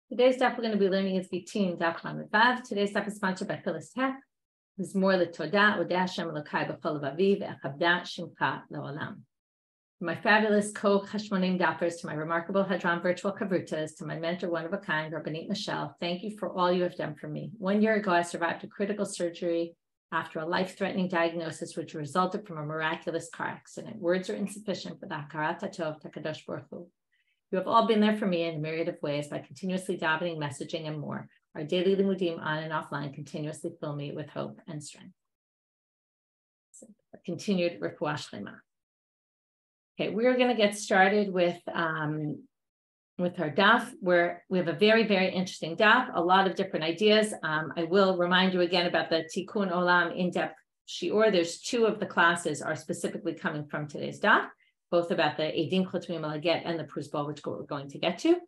Today's daf we're going to be learning is Gittin daf vav. Today's daf is sponsored by Hillel. There's more l'todah Odeh Hashem Elokai b'chol vaviv echavda shimcha le'olam. My fabulous co-chashmonim dappers, to my remarkable Hadran virtual kavrutas, to my mentor, one of a kind, Rabbanit Michelle, thank you for all you have done for me. 1 year ago, I survived a critical surgery after a life-threatening diagnosis, which resulted from a miraculous car accident. Words are insufficient for the hakarat hatov takadosh baruch hu. You have all been there for me in a myriad of ways by continuously davening, messaging, and more. Our daily limudim on and offline continuously fill me with hope and strength. So, a continued refuah shlema. Okay, we're going to get started with our daf, where we have a very, very interesting daf, a lot of different ideas. I will remind you again about the Tikkun Olam in-depth Shiur. There's 2 of the classes are specifically coming from today's daf, both about the Eidim Chotumim al Get and the Pruzbol, which we're going to get to.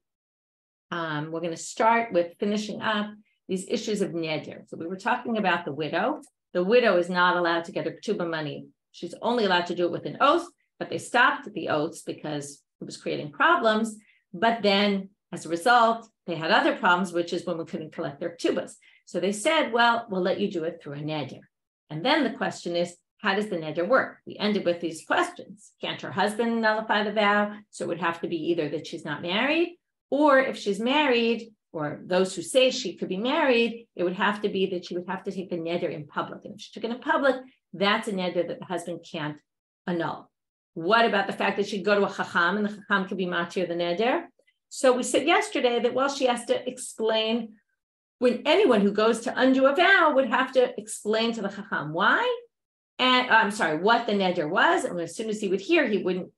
We're going to start with finishing up these issues of neder. So we were talking about the widow. The widow is not allowed to get her ketubah money. She's only allowed to do it with an oath, but they stopped the oaths because it was creating problems. But then, as a result, they had other problems, which is when we couldn't collect their ketubahs. So they said, well, we'll let you do it through a neder. And then the question is, how does the neder work? We ended with these questions. Can't her husband nullify the vow? So it would have to be either that she's not married, or if she's married, or those who say she could be married, it would have to be that she would have to take the neder in public. And if she took it in public, that's a neder that the husband can't annul. What about the fact that she'd go to a chacham and the chacham could be matir the neder? So we said yesterday that, well, she has to explain, when anyone who goes to undo a vow would have to explain to the chacham why. And what the neder was, and as soon as he would hear, he wouldn't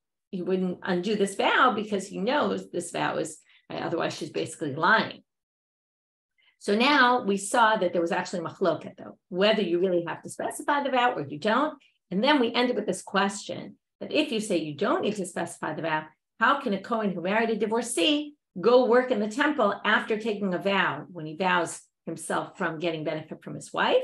undo this vow because he knows this vow is, otherwise she's basically lying. So now we saw that there was actually machloket, though, whether you really have to specify the vow or you don't. And then we ended with this question that if you say you don't need to specify the vow, how can a Kohen who married a divorcee go work in the temple after taking a vow when he vows himself from getting benefit from his wife?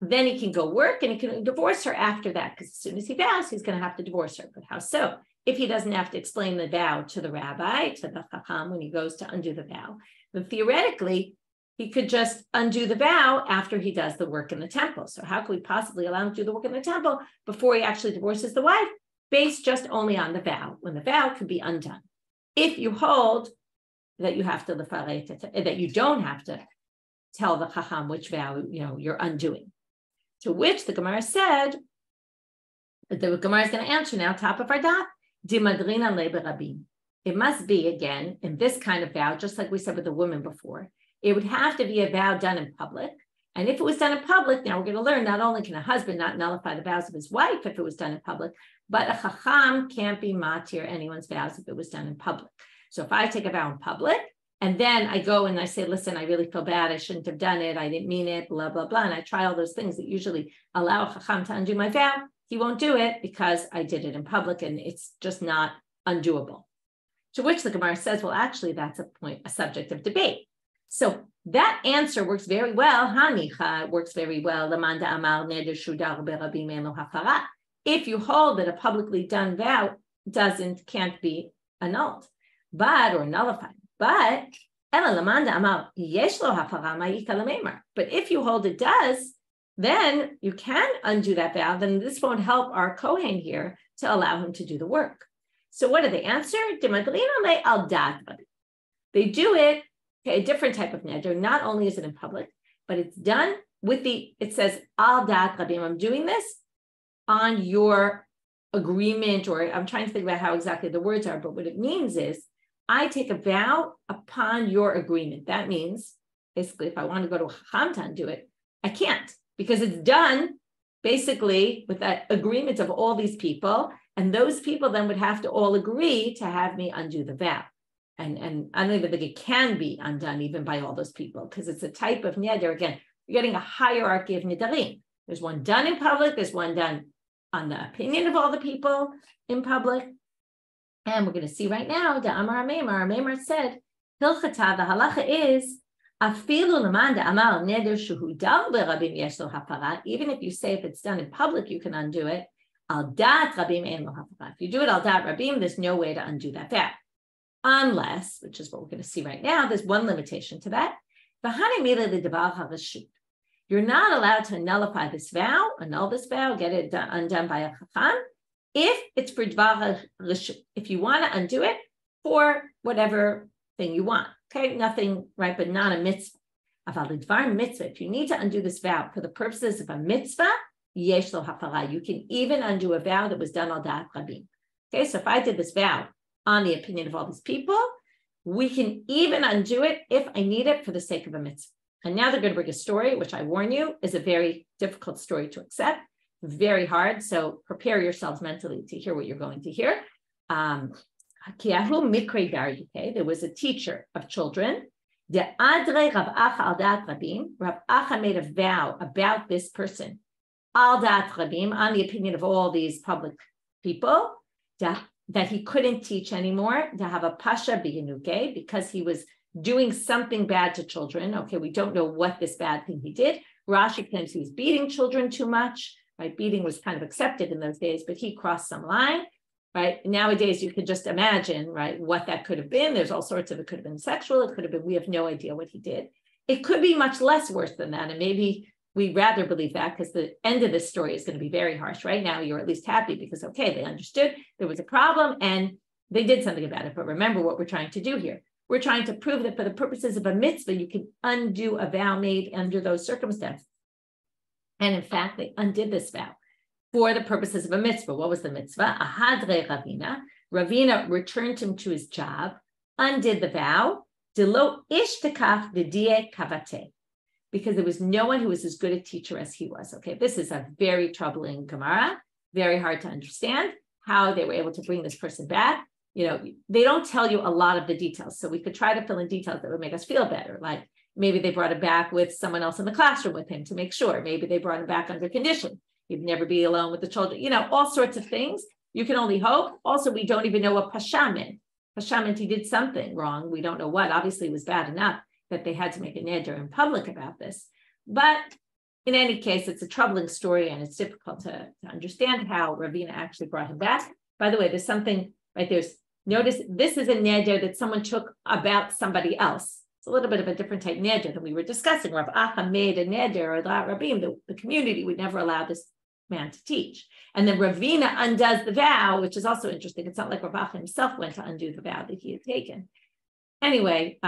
Then he can go work and he can divorce her after that, because as soon as he vows, he's going to have to divorce her. But how so? If he doesn't have to explain the vow to the rabbi, to the chacham, when he goes to undo the vow, then theoretically, he could just undo the vow after he does the work in the temple. So how could we possibly allow him to do the work in the temple before he actually divorces the wife, based just only on the vow, when the vow could be undone? If you hold that you have to that you don't have to tell the chacham which vow you're undoing. To which the Gemara said, the Gemara is going to answer now, top of our daf, Dimadrina le berabim. It must be, again, in this kind of vow, just like we said with the woman before, it would have to be a vow done in public. And if it was done in public, now we're going to learn not only can a husband not nullify the vows of his wife if it was done in public, but a chacham can't be matir anyone's vows if it was done in public. So if I take a vow in public, and then I go and I say, listen, I really feel bad. I shouldn't have done it. I didn't mean it, blah, blah, blah. And I try all those things that usually allow a chacham to undo my vow. He won't do it because I did it in public and it's just not undoable. To which the Gemara says, well, actually, that's a subject of debate. So that answer works very well. Hanicha works very well. If you hold that a publicly done vow can't be annulled, or nullified. But if you hold it does, then you can undo that vow. Then this won't help our Kohen here to allow him to do the work. So what do they answer? They do it, a different type of neder. Not only is it in public, but it's done with it says, al dat rabim, I'm doing this on your agreement, or I'm trying to think about how exactly the words are, but what it means is, I take a vow upon your agreement. That means, basically, if I want to go to a chacham to undo it, I can't, because it's done basically with that agreement of all these people, and those people then would have to all agree to have me undo the vow. And I don't even think it can be undone even by all those people, because it's a type of neder. Again, you're getting a hierarchy of nedarim. There's one done in public, there's one done on the opinion of all the people in public. And we're going to see right now, the Amar Meir said, Hilchata, the halacha is, even if you say if it's done in public, you can undo it. If you do it al dat rabim, there's no way to undo that vow. unless, which is what we're going to see right now, there's one limitation to that. You're not allowed to nullify this vow, annul this vow, get it undone by a chacham, if it's for dvar reshut, if you want to undo it for whatever thing you want. Okay, nothing, right, but not a mitzvah. If you need to undo this vow for the purposes of a mitzvah, yesh lo hafara. You can even undo a vow that was done al da'at rabim. Okay, so if I did this vow on the opinion of all these people, we can even undo it if I need it for the sake of a mitzvah. And now they're going to bring a story, which I warn you is a very difficult story to accept, very hard. So prepare yourselves mentally to hear what you're going to hear. There was a teacher of children. Rav Acha made a vow about this person, al da'at rabim, on the opinion of all these public people, that he couldn't teach anymore, to have a pasha biyanuke, because he was doing something bad to children. Okay, we don't know what this bad thing he did. Rashi claims he was beating children too much, right? Beating was kind of accepted in those days, but he crossed some line, right? Nowadays, you could just imagine, right, what that could have been. There's all sorts of, it could have been sexual, it could have been, we have no idea what he did. It could be much less worse than that, and maybe we'd rather believe that because the end of this story is going to be very harsh. Right now, you're at least happy because, okay, they understood there was a problem and they did something about it. But remember what we're trying to do here. We're trying to prove that for the purposes of a mitzvah, you can undo a vow made under those circumstances. And in fact, they undid this vow for the purposes of a mitzvah. What was the mitzvah? Ahadre Ravina. Ravina returned him to his job, undid the vow, delo ishtakach v'dieh kavate, because there was no one who was as good a teacher as he was. Okay, this is a very troubling Gemara, very hard to understand how they were able to bring this person back. You know, they don't tell you a lot of the details. So we could try to fill in details that would make us feel better. Like maybe they brought him back with someone else in the classroom with him to make sure. Maybe they brought him back under condition. He'd never be alone with the children. You know, all sorts of things. You can only hope. Also, we don't even know what pasha meant. Pasha meant he did something wrong. We don't know what. Obviously, it was bad enough that they had to make a neder in public about this. But in any case, it's a troubling story and it's difficult to understand how Ravina actually brought him back. By the way, there's something, right, notice this is a neder that someone took about somebody else. It's a little bit of a different type neder than we were discussing. Rav Acha made a neder, or Rabbim, the community would never allow this man to teach. And then Ravina undoes the vow, which is also interesting. It's not like Rav Acha himself went to undo the vow that he had taken. Anyway,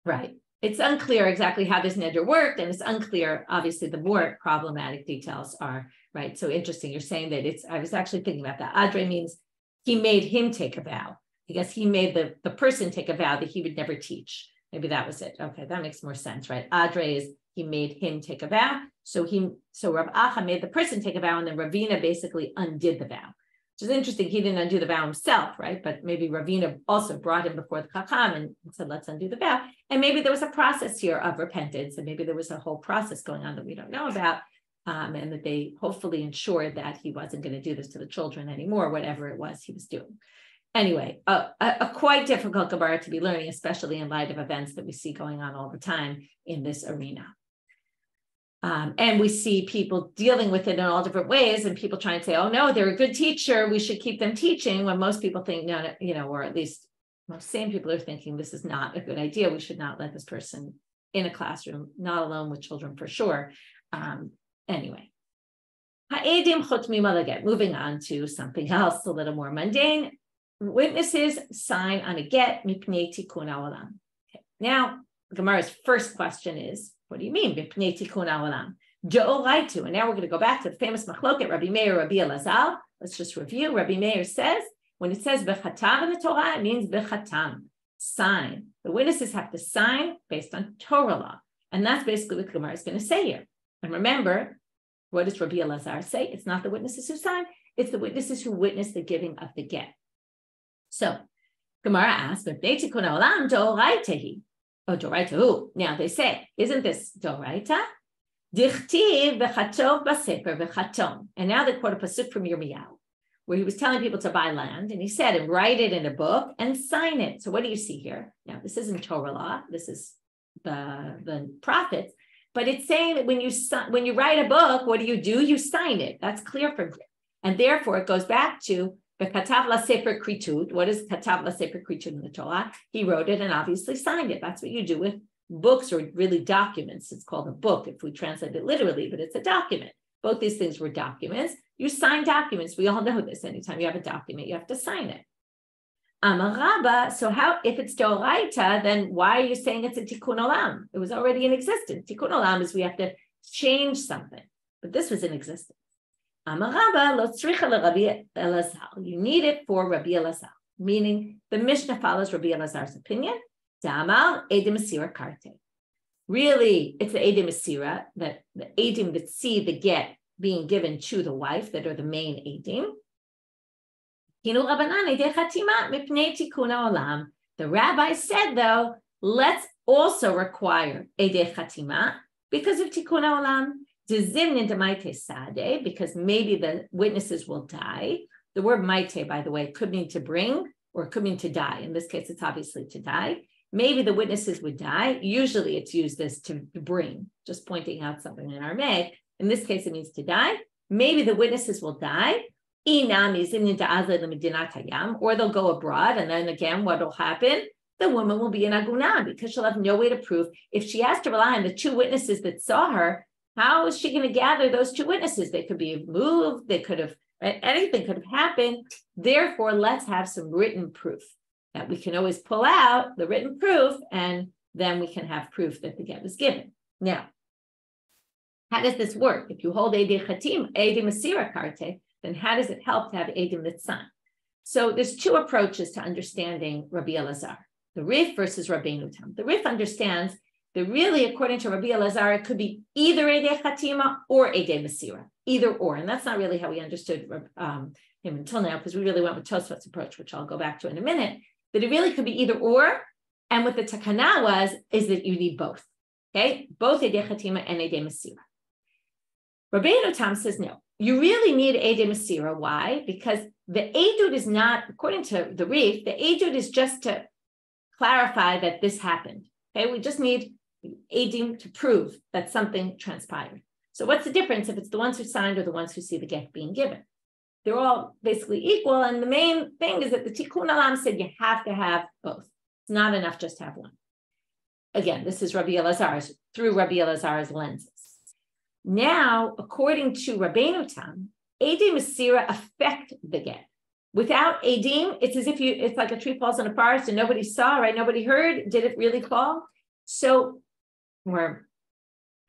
right. It's unclear exactly how this neder worked, and it's unclear, obviously, the more problematic details are, right? So interesting, you're saying that I was actually thinking about that. Adre means he made him take a vow. I guess he made the person take a vow that he would never teach. Maybe that was it. Okay, that makes more sense, right? Adre is he made him take a vow. So Rav Acha made the person take a vow, and then Ravina basically undid the vow. Which is interesting. He didn't undo the vow himself, right? But maybe Ravina also brought him before the chacham and said, let's undo the vow. And maybe there was a process here of repentance, and maybe there was a whole process going on that we don't know about, and that they hopefully ensured that he wasn't going to do this to the children anymore, whatever it was he was doing. Anyway, a quite difficult Gemara to be learning, especially in light of events that we see going on all the time in this arena. And we see people dealing with it in all different ways, and people trying to say, oh, no, they're a good teacher, we should keep them teaching, when most people think, no, you know, or at least most sane people are thinking this is not a good idea. We should not let this person in a classroom, not alone with children for sure. Anyway. Moving on to something else, a little more mundane. Witnesses sign on a get mipnei tikkun ha'olam. Okay. Now, Gemara's first question is, what do you mean, mipnei tikkun ha'olam? De'oraitu. And now we're going to go back to the famous machloket, Rabbi Meir, Rabbi Elazar. Let's just review. Rabbi Meir says, when it says bechatam in the Torah, it means bechatam, sign. The witnesses have to sign based on Torah law. And that's basically what Gemara is going to say here. And remember, what does Rabbi Elazar say? It's not the witnesses who sign, it's the witnesses who witness the giving of the get. So, Gemara asks, "But tikkun ha'olam doraita oh, doraita who?" Now they say, "Isn't this doraita?" Dichtiv v'chatov b'sefer v'chatom. And now they quote a pasuk from Yirmiyahu, where he was telling people to buy land, and he said, "And write it in a book and sign it." So, what do you see here? Now, this isn't Torah law. This is the prophets, but it's saying that when you write a book, what do? You sign it. That's clear from here, and therefore it goes back to V'katav lasefer kritud. What is katav lasefer kritud in the Torah? He wrote it and obviously signed it. That's what you do with books or really documents. It's called a book if we translate it literally, but it's a document. Both these things were documents. You sign documents. We all know this. Anytime you have a document, you have to sign it. Amarabba, so how, if it's Doraita, then why are you saying it's a tikkun olam? It was already in existence. Tikkun olam is we have to change something, but this was in existence. Amarabba lo tzricha Rabbi Elazar. You need it for Rabbi Elazar, meaning the Mishnah follows Rabbi Elazar's opinion. Damal edim mesira karte. Really, it's the edim mesira, that the edim that see the get being given to the wife, that are the main edim. The rabbi said, though, let's also require edei chatima because of tikkun olam, because maybe the witnesses will die. The word maite, by the way, could mean to bring or it could mean to die. In this case, it's obviously to die. Maybe the witnesses would die. Usually it's used as to bring, just pointing out something in Aramaic. In this case, it means to die. Maybe the witnesses will die. Or they'll go abroad, and then again, what will happen? The woman will be in aguna because she'll have no way to prove. If she has to rely on the two witnesses that saw her, how is she going to gather those two witnesses? They could be moved, they could have, right? Anything could have happened. Therefore, let's have some written proof that we can always pull out the written proof, and then we can have proof that the get was given. Now, how does this work? If you hold edei mesira karte, then how does it help to have edim that's signed? So there's two approaches to understanding Rabbi Elazar, the Rif versus Rabbeinu Tam. The Rif understands that really, according to Rabbi Elazar, it could be either edei chatima or edei mesira, either or. And that's not really how we understood him until now, because we really went with Tosfot's approach, which I'll go back to in a minute, that it really could be either or. And what the takana is that you need both, okay? Both edei chatima and edei mesira. Rabbeinu Tam says no. You really need edei mesira. Why? Because the edud is not, according to the Rif, the edud is just to clarify that this happened. Okay, we just need edim to prove that something transpired. So what's the difference if it's the ones who signed or the ones who see the get being given? They're all basically equal. And the main thing is that the tikkun olam said you have to have both. It's not enough just to have one. Again, this is Rabbi Elazar's, through Rabbi Elazar's lenses. Now, according to Rabbeinu Tam, edim mesira affect the get. Without edim, it's as if it's like a tree falls in a forest and nobody saw, right? Nobody heard. Did it really fall? So, or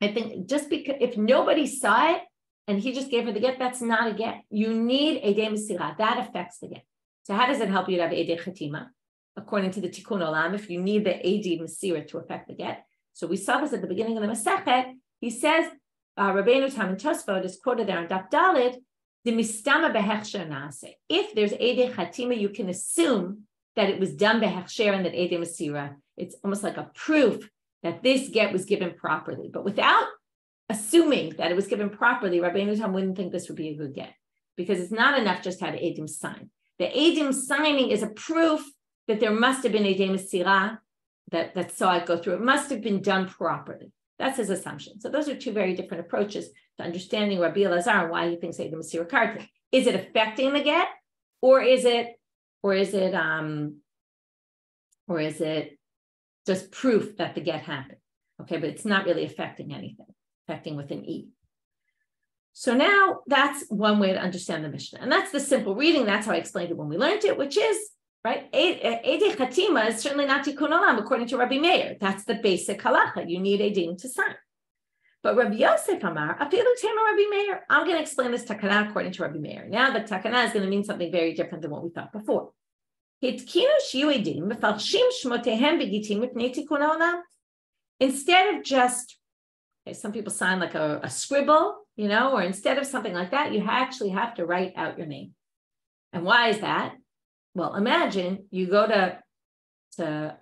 I think just because if nobody saw it and he just gave her the get, that's not a get. You need edei mesira. That affects the get. So how does it help you to have edei chatima? According to the tikkun olam, if you need the edei mesira to affect the get. So we saw this at the beginning of the Masechet. He says, Rabbeinu Tam and Tosfot is quoted there on Daf Dalet, the mistama behechsher nase. If there's edei chatima, you can assume that it was done behechsher and that edei mesira. It's almost like a proof that this get was given properly. But without assuming that it was given properly, Rabbeinu Tam wouldn't think this would be a good get, because it's not enough just to have edim sign. The edim signing is a proof that there must have been edei mesira that saw it go through. It must have been done properly. That's his assumption. So those are two very different approaches to understanding Rabbi Elazar and why he thinks edei mesira karte. Is it affecting the get, or is it just proof that the get happened? Okay, but it's not really affecting anything, affecting with an E. So now that's one way to understand the Mishnah. And that's the simple reading. That's how I explained it when we learned it, which is, right, edei chatima is certainly not tikkun olam, according to Rabbi Meir. That's the basic halacha. You need edim to sign. But Rabbi Yosef Amar, afilu tema Rabbi Meir. I'm going to explain this takana according to Rabbi Meir. Now the takana is going to mean something very different than what we thought before. Instead of just, some people sign like a scribble, or instead of something like that, you actually have to write out your name. And why is that? Well, imagine you go to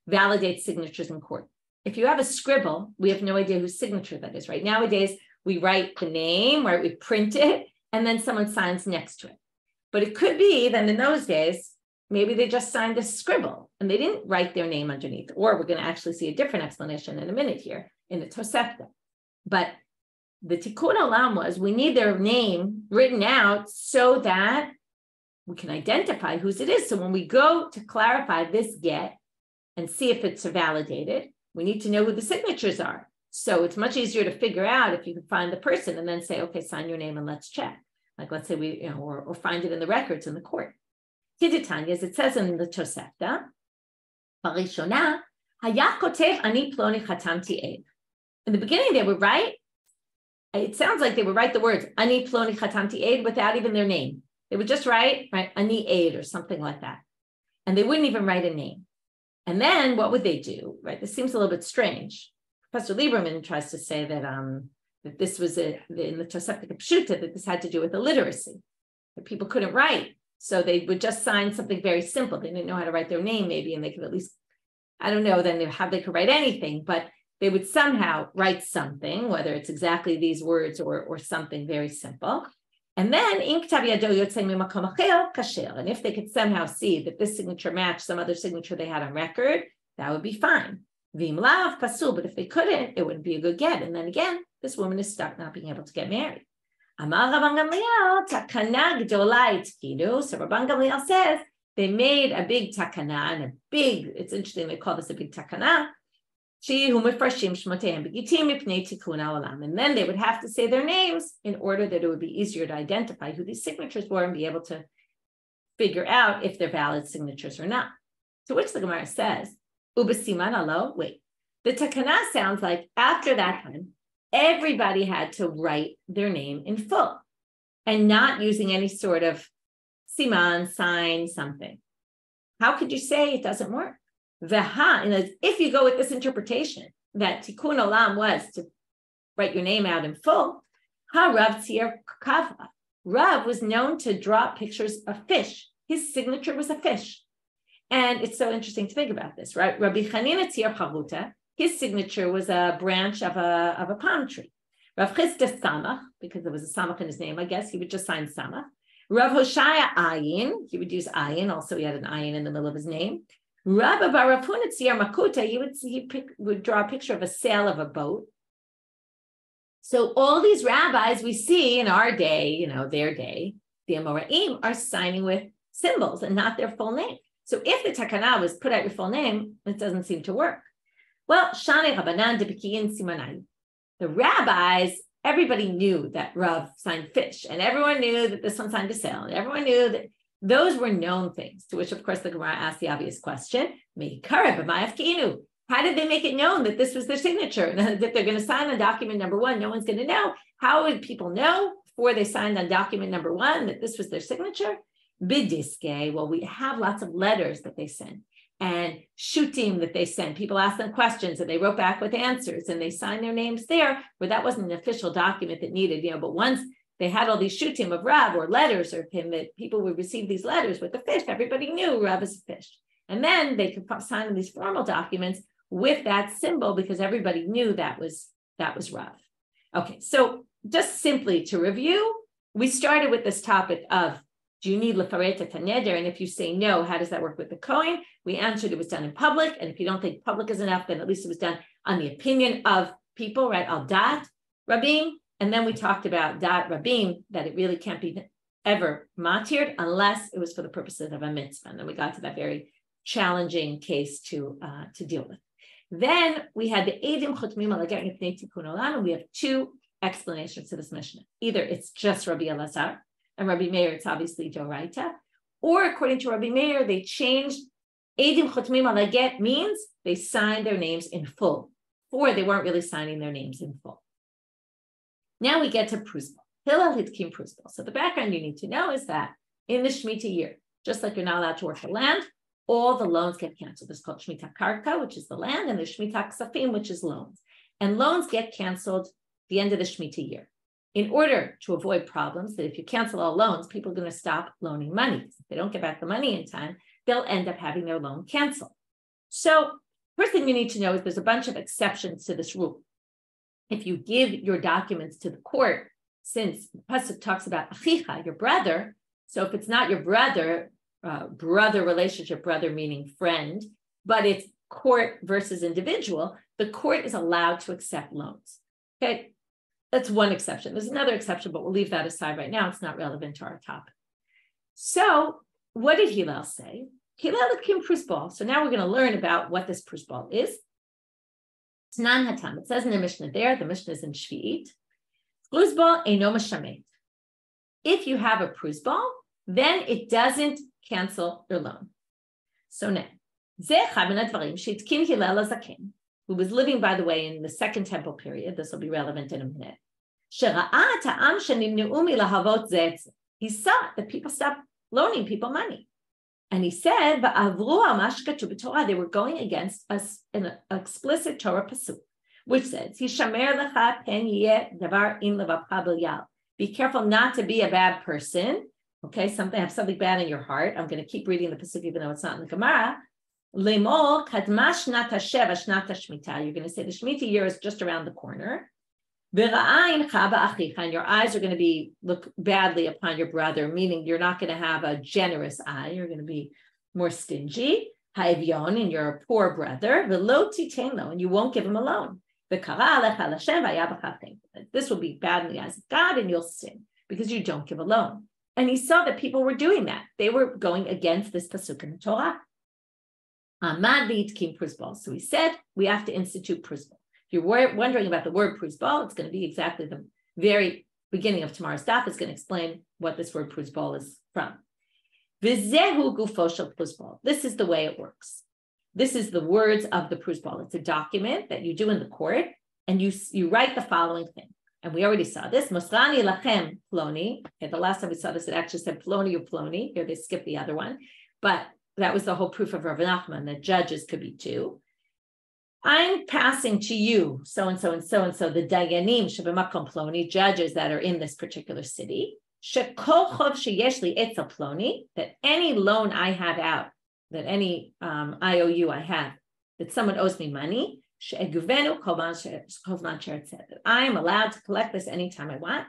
validate signatures in court. If you have a scribble, we have no idea whose signature that is, right? Nowadays, we write the name, right? We print it, and then someone signs next to it. But it could be that in those days, maybe they just signed a scribble and they didn't write their name underneath. Or we're going to actually see a different explanation in a minute here in the Tosefta. But the tikkun olam was we need their name written out so that we can identify whose it is. So when we go to clarify this get and see if it's validated, we need to know who the signatures are. So it's much easier to figure out if you can find the person and then say, okay, sign your name and let's check. Like let's say we, or find it in the records in the court. Gittin, as it says in the Tosefta, Barishona, Haya kotev ani ploni chatamti eid. In the beginning, they were right. It sounds like they would write the words ani ploni chatamti eid without even their name. They would just write ani eid or something like that, and they wouldn't even write a name. And then what would they do? Right, this seems a little bit strange. Professor Lieberman tries to say that that this was in the Tosefta Pshuta that this had to do with illiteracy, that people couldn't write, so they would just sign something very simple. They didn't know how to write their name, maybe, and they could at least, I don't know, then they could write anything, but they would somehow write something, whether it's exactly these words or something very simple. And then, and if they could somehow see that this signature matched some other signature they had on record, that would be fine. But if they couldn't, it wouldn't be a good get. And then again, this woman is stuck not being able to get married. So Rabban Gamliel says they made a big takana, and it's interesting, they call this a big takana. And then they would have to say their names in order that it would be easier to identify who these signatures were and be able to figure out if they're valid signatures or not. To which the Gemara says, Ubasiman alo, wait. The takana sounds like after that time, everybody had to write their name in full and not using any sort of siman, sign, something. How could you say it doesn't work? If you go with this interpretation that tikkun olam was to write your name out in full, Rav tzir kava. Rav was known to draw pictures of fish. His signature was a fish. And it's so interesting to think about this, right? Rabbi Chanina tzir charuta, his signature was a branch of a palm tree. Rav Chisda samach, because there was a samach in his name, I guess, he would just sign samach. Rav Hoshaya ayin, he would use ayin, also he had an ayin in the middle of his name. Rabbi Barapuna tzir makuta, he would draw a picture of a sail of a boat. So all these rabbis we see in our day, their day, the Amoraim, are signing with symbols and not their full name. So if the takana was put out your full name, it doesn't seem to work. Well, Shane Rabbanan de Bekiyin Simanai. The rabbis, everybody knew that Rav signed fish, and everyone knew that this one signed a sail, and everyone knew that those were known things, to which, of course, the Gemara asked the obvious question, how did they make it known that this was their signature, that they're going to sign on document number one? No one's going to know. How would people know before they signed on document number one that this was their signature? Bidiske, well, we have lots of letters that they send and shooting that they send. People ask them questions and they wrote back with answers and they signed their names there, where that wasn't an official document that needed, but once they had all these shooting of Rav or letters of him, that people would receive these letters with the fish. Everybody knew Rav is a fish. And then they could sign these formal documents with that symbol because everybody knew that was Rav. Okay, so just simply to review, we started with this topic of, do you need lefaret et haneder? And if you say no, how does that work with the Kohen? We answered it was done in public. And if you don't think public is enough, then at least it was done on the opinion of people, right? Al dat Rabbim. And then we talked about dat Rabbim, that it really can't be ever matir unless it was for the purposes of a mitzvah. And then we got to that very challenging case to deal with. Then we had the Eidim Chotmim Al Ger Mipnei Tikkun Olam, and we have two explanations to this Mishnah. Either it's just Rabbi Elazar, and Rabbi Meir, it's obviously Doraita, or according to Rabbi Meir, they changed Eidim Chotmim Al Get means they signed their names in full, or they weren't really signing their names in full. Now we get to Pruzbol. Hillel Hitkim Pruzbol. So the background you need to know is that in the shmita year, just like you're not allowed to work the land, all the loans get canceled. It's called shmita karka, which is the land, and there's shmita kesafim, which is loans. And loans get canceled at the end of the shmita year. In order to avoid problems, that if you cancel all loans, people are going to stop loaning money. If they don't get back the money in time, they'll end up having their loan canceled. So first thing you need to know is there's a bunch of exceptions to this rule. If you give your documents to the court, since the pasuk talks about achicha, your brother, so if it's not your brother, brother relationship, brother meaning friend, but it's court versus individual, the court is allowed to accept loans. Okay, that's one exception. There's another exception, but we'll leave that aside right now. It's not relevant to our topic. So what did Hillel say? Hillel came Pruzbol. So now we're going to learn about what this Pruzbol is. It's non-hatam. It says in the Mishnah there, the Mishnah is in Shvi'it. Pruzbol eino meshamet. If you have a Pruzbol, then it doesn't cancel your loan. So now, Zeh echad min hadvarim she'itkin Hillel hazaken, who was living, by the way, in the Second Temple period. This will be relevant in a minute. Shera'a ta'am shenimneu milahavot zeh. He saw that people stopped loaning people money. And he said, they were going against us an explicit Torah pasuk, which says, be careful not to be a bad person. Okay, have something bad in your heart. I'm going to keep reading the pasuk even though it's not in the Gemara. You're going to say the shmita year is just around the corner. And your eyes are going to look badly upon your brother, meaning you're not going to have a generous eye. You're going to be more stingy. Ha'evyon, and you're a poor brother. And you won't give him a loan. This will be bad in the eyes of God, and you'll sin because you don't give a loan. And he saw that people were doing that. They were going against this pasuk in the Torah. So he said, we have to institute Pruzbol. If you're wondering about the word Pruzbol, it's going to be exactly the very beginning of tomorrow's daf. Is going to explain what this word Pruzbol is from. V'zehu gufo shel Pruzbol. This is the way it works. This is the words of the Pruzbol. It's a document that you do in the court, and you write the following thing. And we already saw this. Mosrani lachem ploni. Okay, the last time we saw this, it actually said ploni or ploni. Here they skipped the other one. But that was the whole proof of Rav Nachman that judges could be two. I'm passing to you, so-and-so and so-and-so, the dayanim shebemakom ploni, judges that are in this particular city, shekol chov sheyesh li etzel ploni, that any loan I have out, that any IOU I have, that someone owes me money, she'eguvenu kovman sheretzeh, that I am allowed to collect this anytime I want.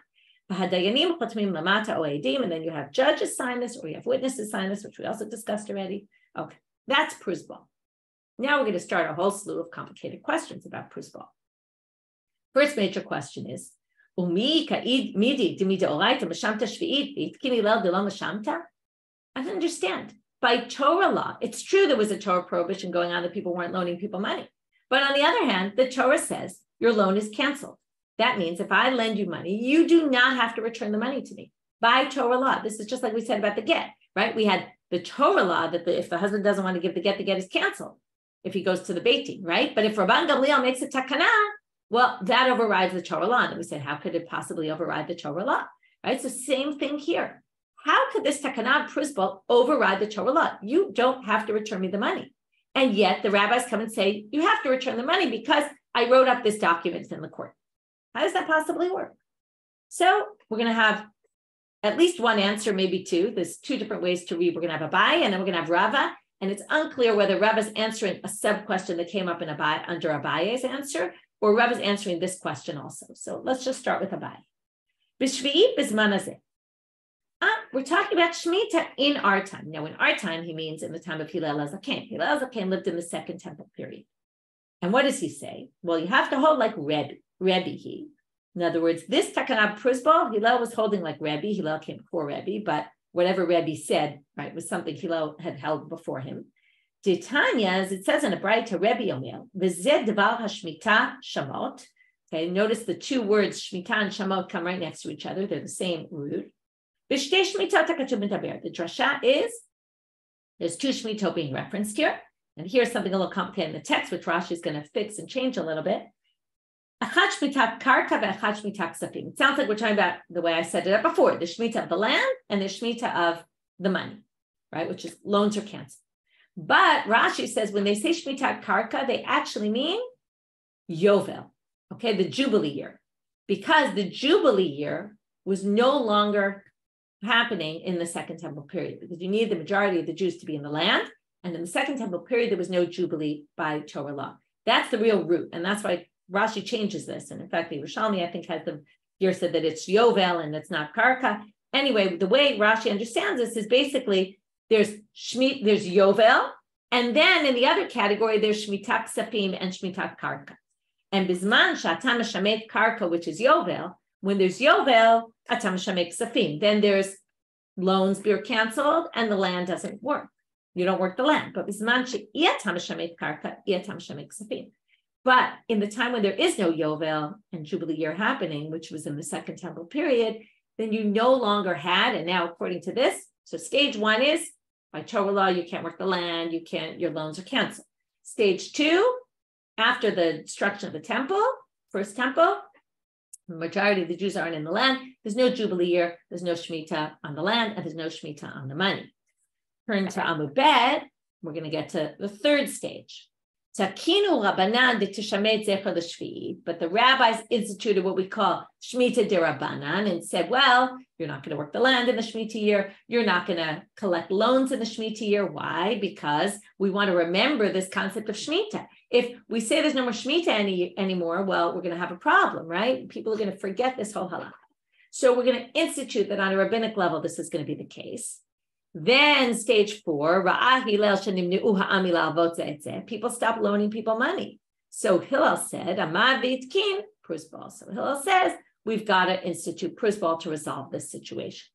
V'hadayanim chotmim lamata o edim, and then you have judges sign this, or you have witnesses sign this, which we also discussed already. Okay, that's Pruzbol. Now we're going to start a whole slew of complicated questions about Pruzbol. First major question is, I don't understand. By Torah law, it's true there was a Torah prohibition going on that people weren't loaning people money. But on the other hand, the Torah says your loan is canceled. That means if I lend you money, you do not have to return the money to me. By Torah law. This is just like we said about the get, right? We had the Torah law that if the husband doesn't want to give the get is canceled if he goes to the Beit Din, right? But if Rabban Gamliel makes a takana, well, that overrides the Torah law. And we said, how could it possibly override the Torah law, right? So same thing here. How could this takana Pruzbol override the Torah law? You don't have to return me the money. And yet the rabbis come and say, you have to return the money because I wrote up this document in the court. How does that possibly work? So we're going to have at least one answer, maybe two. There's two different ways to read. We're going to have Abai, and then we're going to have Rava. And it's unclear whether Rava's answering a sub-question that came up in Abai under Abaye's answer, or Rava's answering this question also. So let's just start with Abai. B'shvi'i b'zman hazeh. We're talking about shmita in our time. Now, in our time, he means in the time of Hillel HaZaken. Hillel HaZaken lived in the Second Temple period. And what does he say? Well, you have to hold like Rebbe he. In other words, this takana Pruzbol, Hillel was holding like Rebbe. Hillel came before Rebbe, but whatever Rebbe said, right, was something Hillel had held before him. Titania, as it says in a Braita, Rabbi Yomi, v'zeh devar hashmita shamot. Okay, notice the two words shmita and shamot come right next to each other. They're the same root. V'shtei shmitat hakatuv b'daber. The drasha is, there's two shmitot being referenced here. And here's something a little complicated in the text, which Rashi is going to fix and change a little bit. Echad shmitat karka ve'echad shmitat kesafim. It sounds like we're talking about the way I said it up before, the shmita of the land and the shmita of the money, right? Which is loans are canceled. But Rashi says when they say shmitat karka, they actually mean Yovel, okay, the Jubilee year. Because the Jubilee year was no longer happening in the Second Temple period, because you need the majority of the Jews to be in the land. And in the Second Temple period, there was no Jubilee by Torah law. That's the real root. And that's why Rashi changes this. And in fact, the Yerushalmi, I think, has the here said that it's Yovel and it's not Karka. Anyway, the way Rashi understands this is basically there's Yovel, and then in the other category, there's shmitat kesafim and shmitat karka. And bisman shatam shamet karka, which is Yovel, when there's Yovel, atam shamet kesafim. Then there's loans be canceled and the land doesn't work. You don't work the land. But But in the time when there is no Yovel and Jubilee year happening, which was in the Second Temple period, then you no longer had, and now according to this, so stage one is, by Torah law, you can't work the land, your loans are canceled. Stage two, after the destruction of the temple, first temple, the majority of the Jews aren't in the land, there's no Jubilee year, there's no shmita on the land, and there's no shmita on the money. Turn to Amud Bet, we're going to get to the third stage. Takinu Rabbanan de Tishamet Zecher l'Shvi'i, but the rabbis instituted what we call shmita de Rabbanan and said, well, you're not going to work the land in the shmita year. You're not going to collect loans in the shmita year. Why? Because we want to remember this concept of shmita. If we say there's no more shmita anymore, well, we're going to have a problem, right? People are going to forget this whole halakha. So we're going to institute that on a rabbinic level, this is going to be the case. Then stage four, people stop loaning people money. So Hillel said, Pruzbol. So Hillel says, we've got to institute Pruzbol to resolve this situation.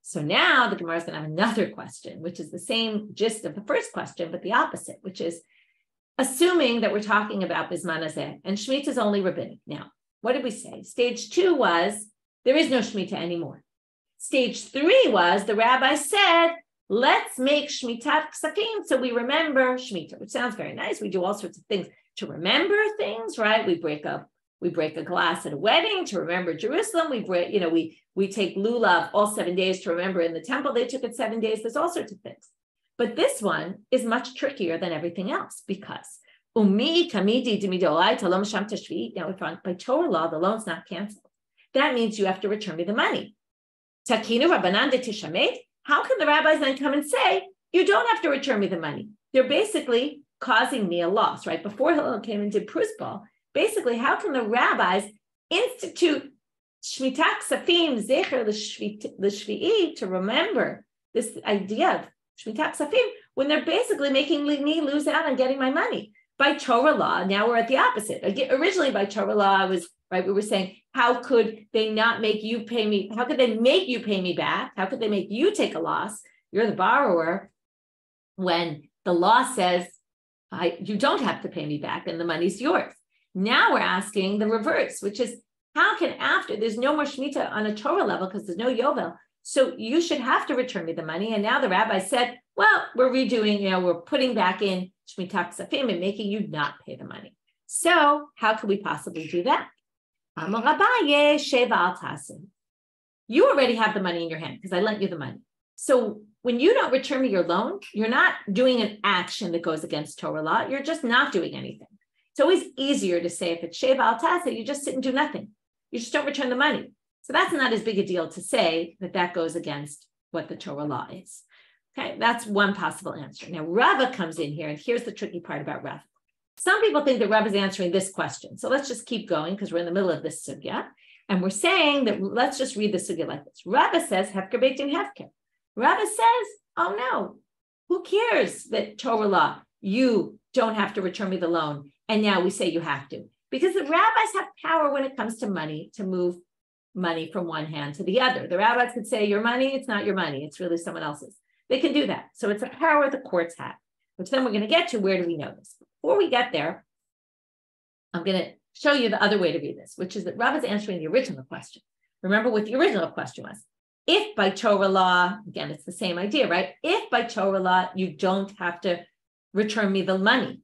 So now the Gemara is going to have another question, which is the same gist of the first question, but the opposite, which is assuming that we're talking about Bisman Hazeh, and Shemitah is only rabbinic. Now, what did we say? Stage two was, there is no Shemitah anymore. Stage three was the rabbi said, let's make shmitat kesafim so we remember shmita, which sounds very nice. We do all sorts of things to remember things, right? We break a glass at a wedding to remember Jerusalem. We take lulav all 7 days to remember in the temple. They took it 7 days. There's all sorts of things. But this one is much trickier than everything else because umi kamidi dimidolai talom sham tashvi. Now, if by Torah law, the loan's not canceled. That means you have to return me the money. Takinu Rabbanan de Tishamet. How can the rabbis then come and say, you don't have to return me the money? They're basically causing me a loss, right? Before Hillel came and did Pruzbol, basically, how can the rabbis institute shmitat kesafim zecher l'shvi'i to remember this idea of shmitat kesafim when they're basically making me lose out on getting my money? By Torah law, now we're at the opposite. Originally, by Torah law, we were saying, how could they not make you pay me? How could they make you pay me back? How could they make you take a loss? You're the borrower. When the law says, you don't have to pay me back and the money's yours. Now we're asking the reverse, which is, how can after, there's no more shmita on a Torah level because there's no yovel. So you should have to return me the money. And now the rabbi said, well, we're redoing, we're putting back in shmitat kesafim and making you not pay the money. So how could we possibly do that? You already have the money in your hand because I lent you the money. So when you don't return me your loan, you're not doing an action that goes against Torah law. You're just not doing anything. It's always easier to say if it's sheva al tase, you just sit and do nothing. You just don't return the money. So that's not as big a deal to say that goes against what the Torah law is. Okay, that's one possible answer. Now Rava comes in here, and here's the tricky part about Rava. Some people think that Rava is answering this question. So let's just keep going because we're in the middle of this sugya. And we're saying that let's just read the sugya like this. Rava says, hefker beitin hefker. Rava says, oh no, who cares that Torah law, you don't have to return me the loan. And now we say you have to. Because the rabbis have power when it comes to money to move money from one hand to the other. The rabbis could say your money, it's not your money. It's really someone else's. They can do that. So it's a power the courts have, which then we're going to get to where do we know this. Before we get there, I'm going to show you the other way to read this, which is that Rava is answering the original question. Remember what the original question was. If by Torah law, again, it's the same idea, right? If by Torah law, you don't have to return me the money,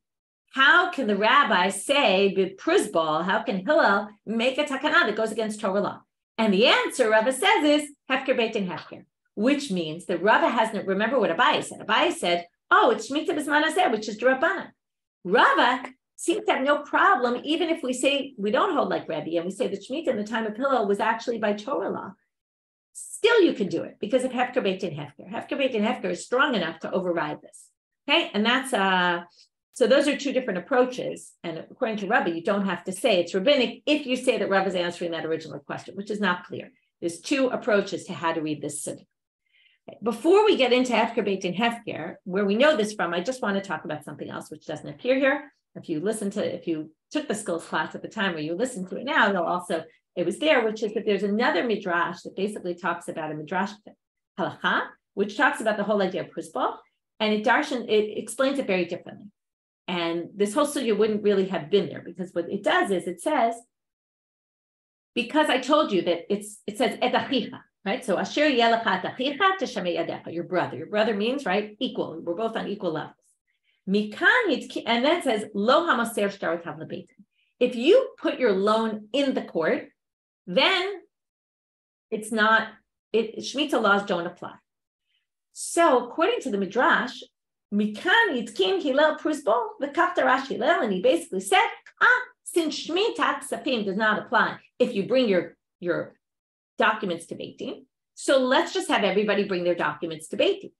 how can the rabbi say with Pruzbol, how can Hillel make a takana that goes against Torah law? And the answer Rava says is hefker beitin hefker, which means that Rava hasn't, remember what Abaye said. Abaye said, oh, it's shmita bisman hazeh, which is Rabbanit. Rava seems to have no problem, even if we say we don't hold like Rebbe, and we say that shmita in the time of Hillel was actually by Torah law. Still, you can do it because of hefker beitin hefker. Hefker beitin hefker is strong enough to override this. Okay, and that's so those are two different approaches. And according to Rabbi, you don't have to say it's rabbinic if you say that Rabbi is answering that original question, which is not clear. There's two approaches to how to read this sugya. Okay. Before we get into hefker beitin hefker, where we know this from, I just want to talk about something else which doesn't appear here. If you took the skills class at the time or you listen to it now, it was there, which is that there's another midrash that basically talks about a midrash halacha, which talks about the whole idea of pruzbol, and it explains it very differently. And this whole sugya wouldn't really have been there, because what it does is it says, because I told you that it says et achicha, right? So asher yelecha et achicha teshamei yadecha, your brother. Your brother means, right, equal. We're both on equal levels. Mikan, and then it says lo hamaser shtarot lebeitin. If you put your loan in the court, then it's not, shmita laws don't apply. So according to the Midrash, Mikan Yitzkin Hillel Pruzbol, the Kaftarash Hillel, and he basically said, since shmita kesafim does not apply if you bring your documents to Beit Din, so let's just have everybody bring their documents to Beit Din.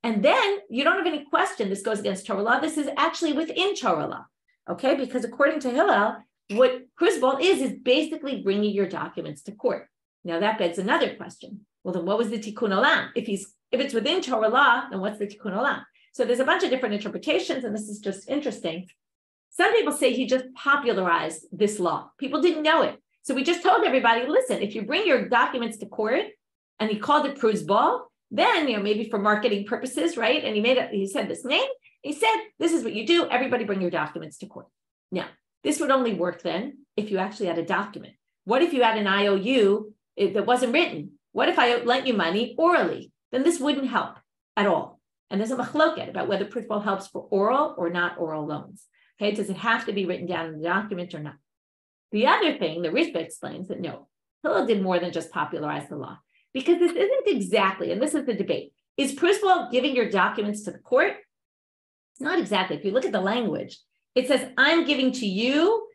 And then you don't have any question this goes against Torah law. This is actually within Torah law, okay? Because according to Hillel, what Pruzbol is basically bringing your documents to court. Now that begs another question. Well, then what was the tikkun olam? If it's within Torah law, then what's the tikkun olam? So there's a bunch of different interpretations, and this is just interesting. Some people say he just popularized this law. People didn't know it. So we just told everybody, listen, if you bring your documents to court, and he called it Pruzbol, then, maybe for marketing purposes, right? And he said this name. He said, this is what you do. Everybody bring your documents to court. Now, this would only work then if you actually had a document. What if you had an IOU that wasn't written? What if I lent you money orally? Then this wouldn't help at all. And there's a machloket about whether Pruzbol helps for oral or not oral loans. Okay, does it have to be written down in the document or not? The other thing, the Rishba explains that no, Hillel did more than just popularize the law. Because this isn't exactly, and this is the debate, is Pruzbol giving your documents to the court? It's not exactly. If you look at the language, it says, I'm giving to you,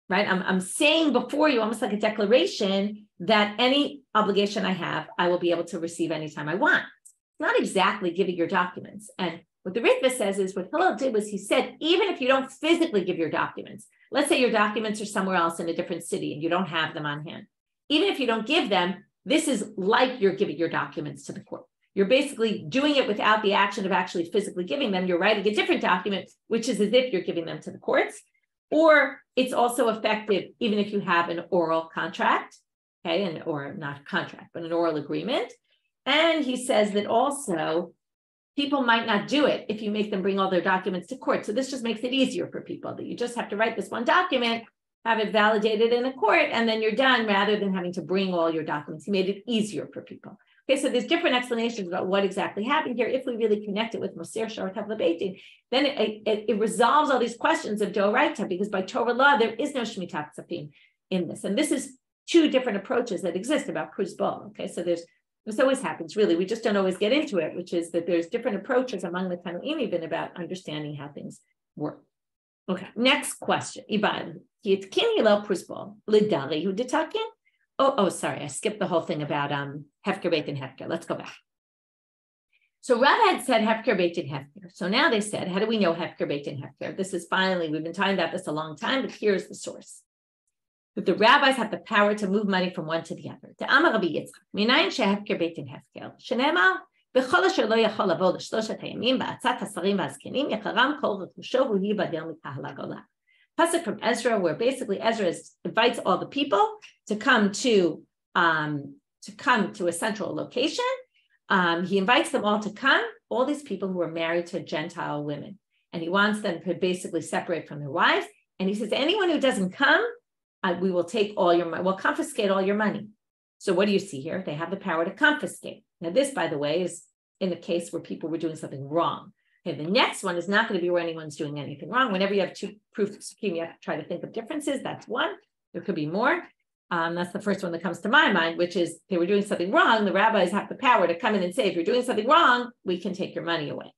right? I'm saying before you, almost like a declaration, that any obligation I have, I will be able to receive anytime I want. It's not exactly giving your documents. And what the Rishba says is what Hillel did was he said, even if you don't physically give your documents, let's say your documents are somewhere else in a different city and you don't have them on hand. Even if you don't give them, this is like you're giving your documents to the court. You're basically doing it without the action of actually physically giving them. You're writing a different document, which is as if you're giving them to the courts. Or it's also effective even if you have an oral contract, okay, or not a contract, but an oral agreement. And he says that also people might not do it if you make them bring all their documents to court. So this just makes it easier for people that you just have to write this one document, have it validated in a court, and then you're done rather than having to bring all your documents. He made it easier for people. Okay, so there's different explanations about what exactly happened here. If we really connect it with Moser Shor Tav Lebeitin, then it resolves all these questions of Doraita, because by Torah law, there is no shmitat kesafim in this. And this is two different approaches that exist about Pruzbol. Okay, so this always happens, really. We just don't always get into it, which is that there's different approaches among the Tanoim even about understanding how things work. Okay, next question. Yitkin Hillel Pruzbol lidari hu detakin. Oh, sorry, I skipped the whole thing about hefker beit and hefker. Let's go back. So Rav had said hefker beit and hefker. So now they said, how do we know hefker beit and hefker? This is finally, we've been talking about this a long time, but here's the source. That the rabbis have the power to move money from one to the other. The Amar Rabbi Yitzchak, minayin shehefker beit and hefker. Shenema b'chol asher lo yachol lavod shloshat hayamim ba'atzat hasarim v'azkenim yecharam kol rekusho v'hu yibadel mikahal hagolah. Pasuk from Ezra, where basically Ezra invites all the people to come to a central location. He invites them all to come, all these people who are married to Gentile women, and he wants them to basically separate from their wives. And he says, anyone who doesn't come, we will take all your money. We'll confiscate all your money. So what do you see here? They have the power to confiscate. Now, this, by the way, is in a case where people were doing something wrong. Okay, the next one is not going to be where anyone's doing anything wrong. Whenever you have two proofs of scheme, you have to try to think of differences. That's one. There could be more. That's the first one that comes to my mind, which is they were doing something wrong. The rabbis have the power to come in and say, if you're doing something wrong, we can take your money away.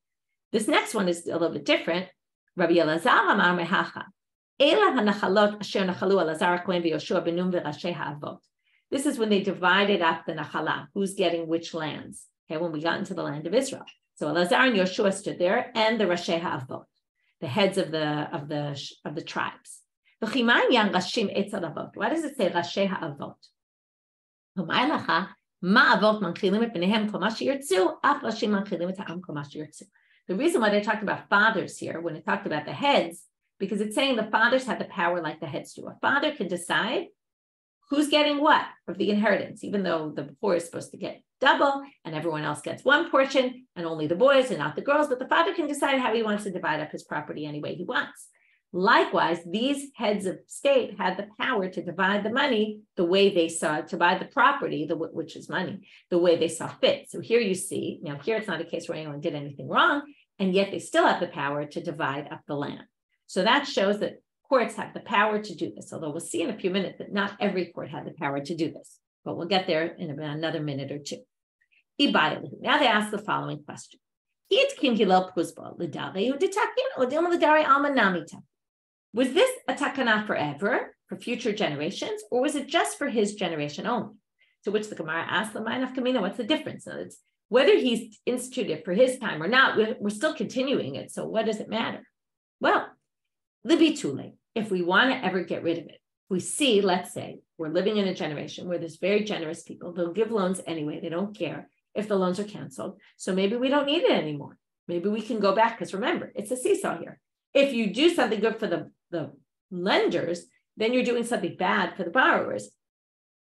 This next one is a little bit different. Rabbi Elazar amar mehacha. This is when they divided up the nachala, who's getting which lands. Okay, when we got into the land of Israel. So Elazar and Yoshua stood there, and the Rashi Ha'avot, the heads of the tribes. Why does it say Rashi Ha'avot? The reason why they talked about fathers here, when it talked about the heads, because it's saying the fathers have the power like the heads do. A father can decide who's getting what of the inheritance, even though the poor is supposed to get double, and everyone else gets one portion, and only the boys and not the girls, but the father can decide how he wants to divide up his property any way he wants. Likewise, these heads of state had the power to divide the money the way they saw, to divide the property, which is money, the way they saw fit. So here you see, now here it's not a case where anyone did anything wrong, and yet they still have the power to divide up the land. So that shows that courts have the power to do this, although we'll see in a few minutes that not every court had the power to do this, but we'll get there in about another minute or two. Now they ask the following question. Was this a takana forever, for future generations, or was it just for his generation only? To which the Gemara asks the mind of Kamina, what's the difference? So it's whether he's instituted for his time or not, we're still continuing it. So what does it matter? Well, libitule, if we want to ever get rid of it, we see, let's say, we're living in a generation where there's very generous people. They'll give loans anyway. They don't care if the loans are canceled. So maybe we don't need it anymore. Maybe we can go back, because remember, it's a seesaw here. If you do something good for the lenders, then you're doing something bad for the borrowers.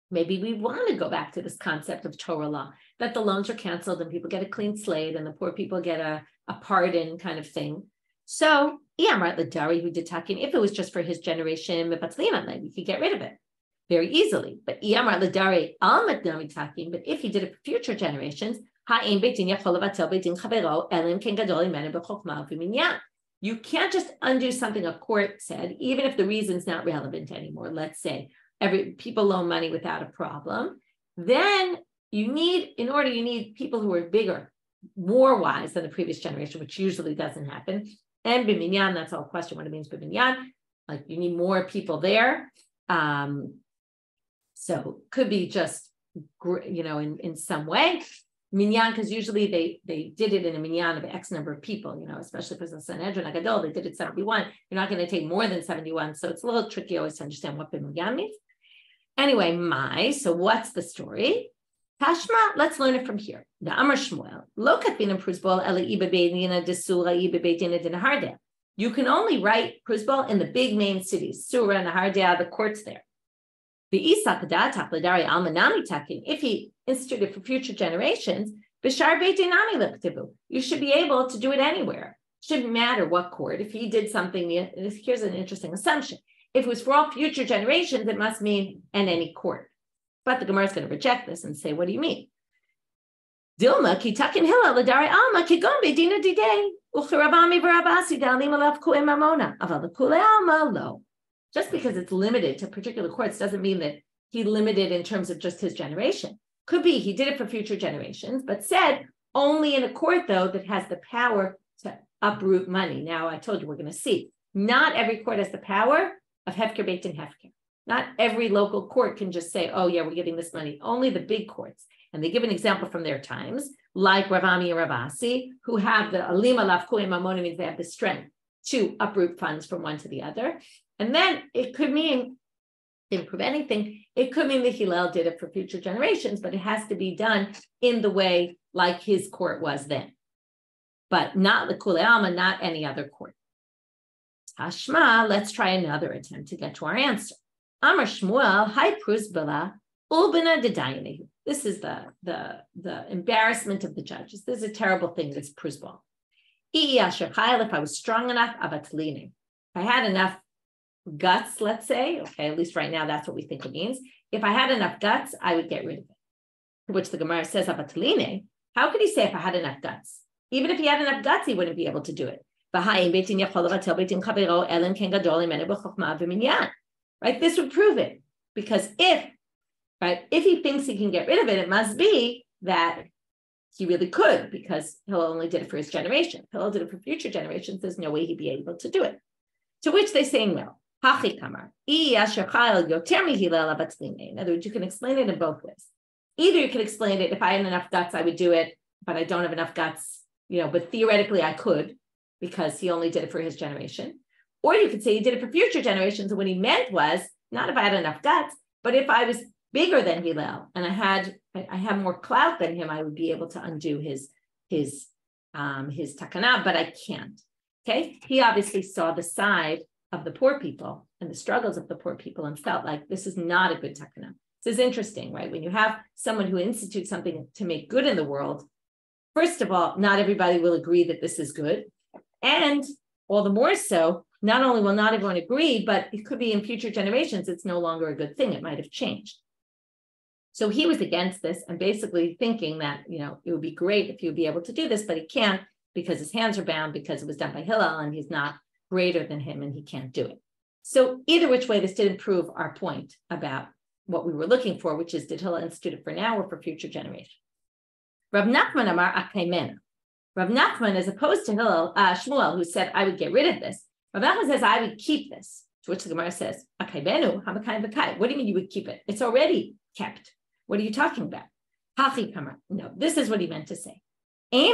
Maybe we want to go back to this concept of Torah law, that the loans are canceled and people get a clean slate and the poor people get a pardon kind of thing. So, if it was just for his generation, we could get rid of it very easily. But if he did it for future generations, you can't just undo something a court said, even if the reason's not relevant anymore. Let's say people loan money without a problem. Then you need people who are bigger, more wise than the previous generation, which usually doesn't happen. And b'minyan, that's all question what it means b'minyan. Like you need more people there. So could be just, in some way. Minyan, because usually they did it in a minyan of X number of people, especially for the Sanhedrin Agadol, they did it 71. You're not going to take more than 71. So it's a little tricky always to understand what minyan means. Anyway, so what's the story? Tashma, let's learn it from here. The Amar Shmuel, lo katvin Pruzbol ele ibe beidina desura ibe beidina dinahardea. You can only write Pruzbol in the big main cities, Surah and Nahardea, the courts there. The Isak Datak Ladari Almanami Takin, if he instituted for future generations, Bishar Beitinami Lektibu, you should be able to do it anywhere. Shouldn't matter what court. If he did something, here's an interesting assumption. If it was for all future generations, it must mean in any court. But the Gemara is going to reject this and say, what do you mean? Dilma ki takin Hillel Ladari Alma ki gon Beidina Didei Ucharabami Barabasi Dalim Alav Kuim Mamona Aval Kule Alma Lo. Just because it's limited to particular courts doesn't mean that he limited in terms of just his generation. Could be he did it for future generations, but said only in a court, though, that has the power to uproot money. Now, I told you we're going to see. Not every court has the power of Hefker Beit Din Hefker. Not every local court can just say, oh, yeah, we're giving this money. Only the big courts. And they give an example from their times, like Ravami and Ravasi, who have the Alima Lafkuim Mamoni, means they have the strength to uproot funds from one to the other. And then it could mean, didn't prove anything, it could mean that Hillel did it for future generations, but it has to be done in the way like his court was then. But not the Kule Alma, not any other court. Tashma, let's try another attempt to get to our answer. Amar Shmuel, hi Pruzbol, Ulbina Dedayanehu. This is the embarrassment of the judges. This is a terrible thing, this Pruzbol. If I was strong enough, abatlini. If I had enough guts, let's say, okay, at least right now, that's what we think it means. If I had enough guts, I would get rid of it. To which the Gemara says, abatlini. How could he say if I had enough guts? Even if he had enough guts, he wouldn't be able to do it. Right? This would prove it. Because if he thinks he can get rid of it, it must be that he really could, because Hillel only did it for his generation. If Hillel did it for future generations, there's no way he'd be able to do it. To which they say no. In other words, you can explain it in both ways. Either you can explain it, if I had enough guts, I would do it, but I don't have enough guts, but theoretically I could, because he only did it for his generation. Or you could say he did it for future generations, and what he meant was, not if I had enough guts, but if I was bigger than Hillel and I had more clout than him, I would be able to undo his takana, but I can't. Okay, he obviously saw the side of the poor people and the struggles of the poor people and felt like this is not a good takana. This is interesting, right? When you have someone who institutes something to make good in the world, first of all, not everybody will agree that this is good. And all the more so, not only will not everyone agree, but it could be in future generations, it's no longer a good thing. It might have changed. So he was against this and basically thinking that, it would be great if he would be able to do this, but he can't because his hands are bound because it was done by Hillel and he's not greater than him and he can't do it. So either which way, this didn't prove our point about what we were looking for, which is, did Hillel institute it for now or for future generations? Rav Nachman Amar Akaymena. Rav Nachman, as opposed to Hillel, Shmuel, who said, I would get rid of this. Rav Nachman says, I would keep this. To which the Gemara says, Akaybenu, Hamakai Bakai. What do you mean you would keep it? It's already kept. What are you talking about? Hachi Kamar. No, this is what he meant to say. I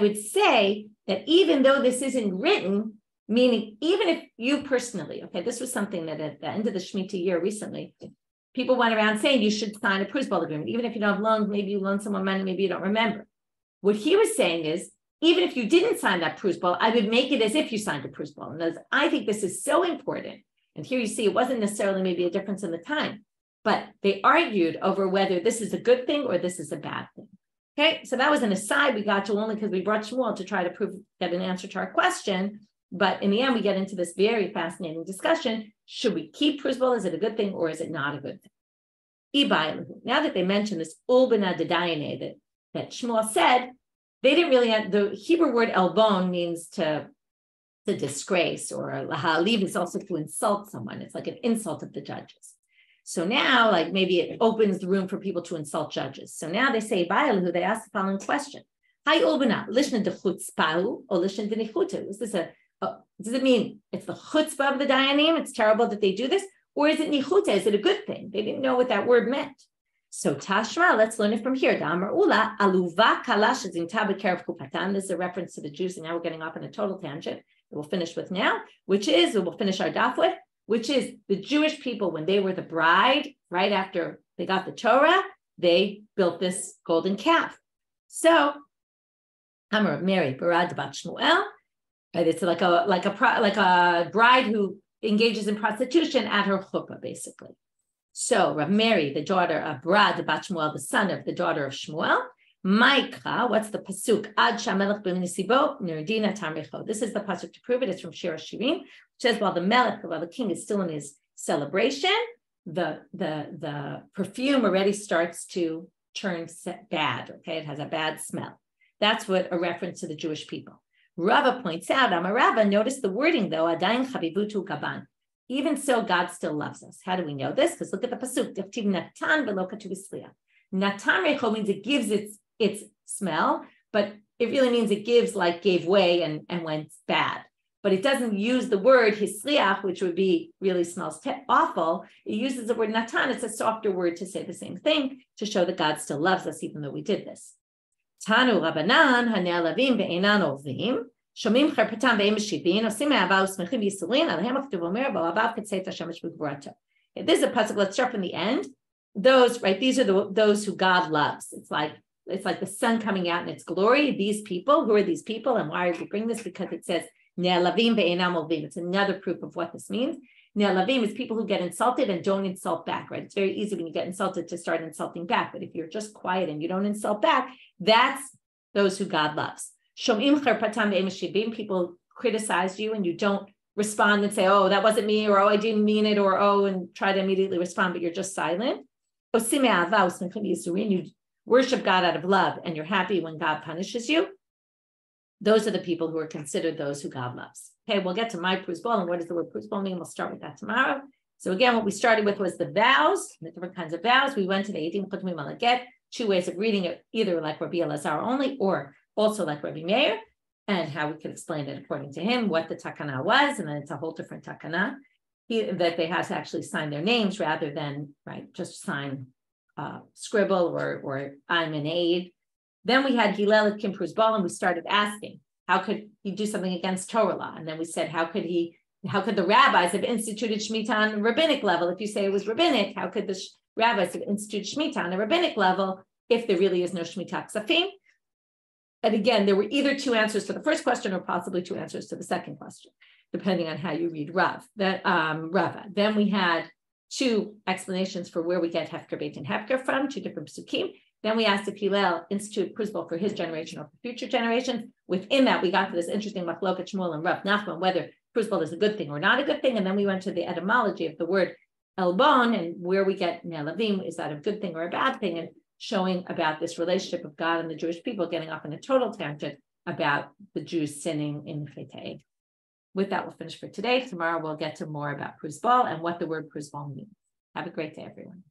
would say that even though this isn't written, meaning even if you personally, okay, this was something that at the end of the Shemitah year recently, people went around saying you should sign a Pruzbol agreement. Even if you don't have loans, maybe you loan someone money, maybe you don't remember. What he was saying is, even if you didn't sign that Pruzbol, I would make it as if you signed a Pruzbol. And I think this is so important. And here you see it wasn't necessarily maybe a difference in the time, but they argued over whether this is a good thing or this is a bad thing. Okay, so that was an aside we got to only because we brought Shmuel to try to get an answer to our question. But in the end, we get into this very fascinating discussion. Should we keep Pruzbol? Is it a good thing or is it not a good thing? Now that they mentioned this ulbana dedayane that Shmuel said, they didn't really have, the Hebrew word elbon means to disgrace, or lahaliv is also to insult someone. It's like an insult of the judges. So now, like maybe it opens the room for people to insult judges. So now they say, who they ask the following question. Hi ulbana, lishna de chutzpahu or lishna de nichutu. Is this does it mean it's the chutzpah of the dayanim? It's terrible that they do this? Or is it nichuta? Is it a good thing? They didn't know what that word meant. So Tashma, let's learn it from here. Damar ula aluva kalash zinta b'kerev kupatan. This is a reference to the Jews, and now we're getting off on a total tangent that we'll finish with now, we'll finish our daf with, which is the Jewish people, when they were the bride, right after they got the Torah, they built this golden calf. So Amar Mary Barad bat Shmuel. It's like a bride who engages in prostitution at her chuppah, basically. So Rabbi Meir, the daughter of Brad bat Shmuel, the son of the daughter of Shmuel, Maikra, what's the pasuk? Ad shamelech b'nisibo nirdina tamrecho. This is the pasuk to prove it. It's from Shiur Shirim, which says while the king is still in his celebration, the perfume already starts to turn bad. Okay, it has a bad smell. That's what a reference to the Jewish people. Rava points out, Rava, notice the wording though, Adayin chavivutu kaban. Even so, God still loves us. How do we know this? Because look at the pasuk. Natan v'lo katuv isliya. Natan recho means it gives its smell, but it really means it gives like gave way and went bad. But it doesn't use the word hisliach, which would be really smells awful. It uses the word natan. It's a softer word to say the same thing, to show that God still loves us, even though we did this. Tanu Rabbanan hane'alavim ve'enan ovim. Shomim cherpatam ve'emeshivin osim me'ava usmechim yisurin alehem achtuv omer bo'avav ketzeit hashemesh b'gvurato. This is a pasuk. Let's start from the end. Those, right? These are those who God loves. It's like the sun coming out in its glory. These people, who are these people, and why do we bring this? Because it says ne'alavim ve'enam ovim. It's another proof of what this means. Ne'alavim is people who get insulted and don't insult back. Right? It's very easy when you get insulted to start insulting back, but if you're just quiet and you don't insult back, that's those who God loves. Shomim cherpatam ve'emeshivim. People criticize you and you don't respond and say, "Oh, that wasn't me," or "Oh, I didn't mean it," or "Oh," and try to immediately respond, but you're just silent. You worship God out of love and you're happy when God punishes you. Those are the people who are considered those who God loves. Okay, we'll get to my Pruzbol, and what does the word Pruzbol mean? We'll start with that tomorrow. So again, what we started with was the vows, the different kinds of vows. We went to the 18 Chutmim Malaget, 2 ways of reading it, either like Rabbi Elazar only, or also like Rabbi Meir, and how we could explain it according to him, what the takana was, and then it's a whole different takana, that they have to actually sign their names rather than, right, just sign scribble or I'm an aid. Then we had Hillel at Kim Pruzbol, and we started asking, how could he do something against Torah law? And then we said, how could the rabbis have instituted shmita on a rabbinic level? If you say it was rabbinic, how could the rabbis have instituted shmita on a rabbinic level if there really is no shmita kesafim? And again, there were either 2 answers to the first question or possibly 2 answers to the second question. depending on how you read Rava. Then we had 2 explanations for where we get Hefker, Beit, and Hefker from, 2 different psukim. Then we asked if Hillel instituted Pruzbol for his generation or for future generations. Within that, we got to this interesting machloket Shmuel and Rav Nachman, whether Pruzbol is a good thing or not a good thing. And then we went to the etymology of the word elbon and where we get ne'elavim, is that a good thing or a bad thing? And showing about this relationship of God and the Jewish people, getting off on a total tangent about the Jews sinning in Chetei. With that, we'll finish for today. Tomorrow, we'll get to more about Pruzbol and what the word Pruzbol means. Have a great day, everyone.